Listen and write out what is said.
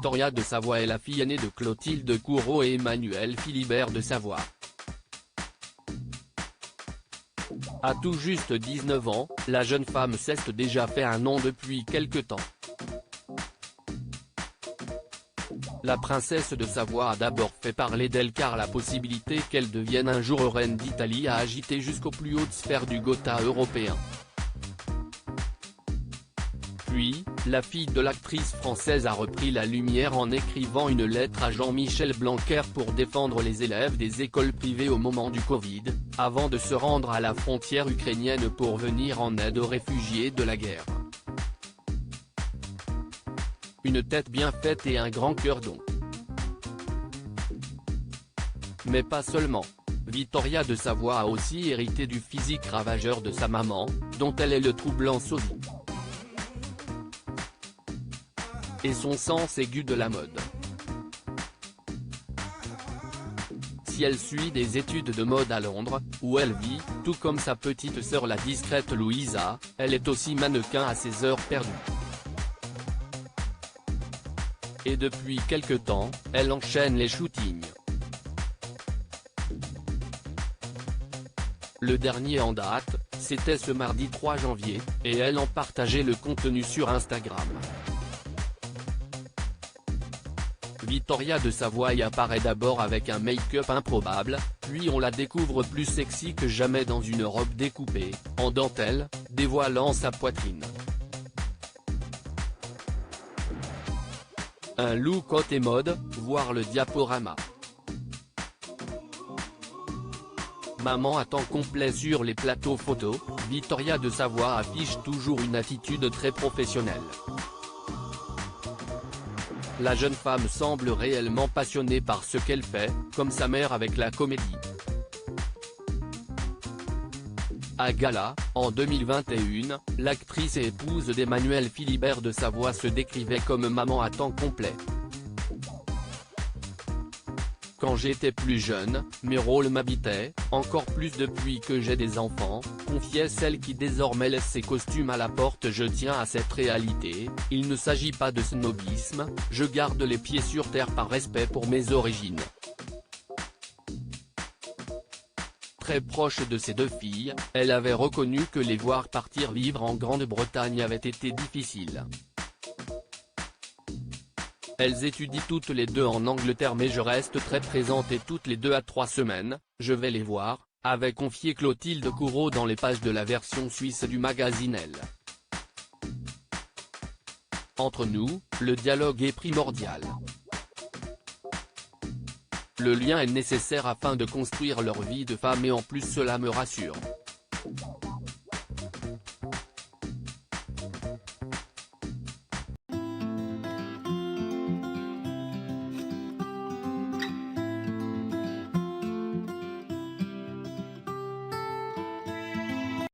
Victoria de Savoie est la fille aînée de Clotilde Courreau et Emmanuel Philibert de Savoie. À tout juste 19 ans, la jeune femme s'est déjà fait un nom depuis quelque temps. La princesse de Savoie a d'abord fait parler d'elle car la possibilité qu'elle devienne un jour reine d'Italie a agité jusqu'aux plus hautes sphères du Gotha européen. Puis, la fille de l'actrice française a repris la lumière en écrivant une lettre à Jean-Michel Blanquer pour défendre les élèves des écoles privées au moment du Covid, avant de se rendre à la frontière ukrainienne pour venir en aide aux réfugiés de la guerre. Une tête bien faite et un grand cœur donc. Mais pas seulement. Victoria de Savoie a aussi hérité du physique ravageur de sa maman, dont elle est le troublant sosie. Et son sens aigu de la mode. Si elle suit des études de mode à Londres, où elle vit, tout comme sa petite sœur la discrète Louisa, elle est aussi mannequin à ses heures perdues. Et depuis quelque temps, elle enchaîne les shootings. Le dernier en date, c'était ce mardi 3 janvier, et elle en partageait le contenu sur Instagram. Victoria de Savoie y apparaît d'abord avec un make-up improbable, puis on la découvre plus sexy que jamais dans une robe découpée, en dentelle, dévoilant sa poitrine. Un look haute et mode, voir le diaporama. Maman à temps complet sur les plateaux photos, Victoria de Savoie affiche toujours une attitude très professionnelle. La jeune femme semble réellement passionnée par ce qu'elle fait, comme sa mère avec la comédie. À gala, en 2021, l'actrice et épouse d'Emmanuel Philibert de Savoie se décrivait comme maman à temps complet. Quand j'étais plus jeune, mes rôles m'habitaient, encore plus depuis que j'ai des enfants, confiait celle qui désormais laisse ses costumes à la porte. Je tiens à cette réalité, il ne s'agit pas de snobisme, je garde les pieds sur terre par respect pour mes origines. Très proche de ses deux filles, elle avait reconnu que les voir partir vivre en Grande-Bretagne avait été difficile. Elles étudient toutes les deux en Angleterre mais je reste très présente et toutes les 2 à 3 semaines, je vais les voir, avait confié Clotilde Courreau dans les pages de la version suisse du magazine Elle. Entre nous, le dialogue est primordial. Le lien est nécessaire afin de construire leur vie de femme et en plus cela me rassure.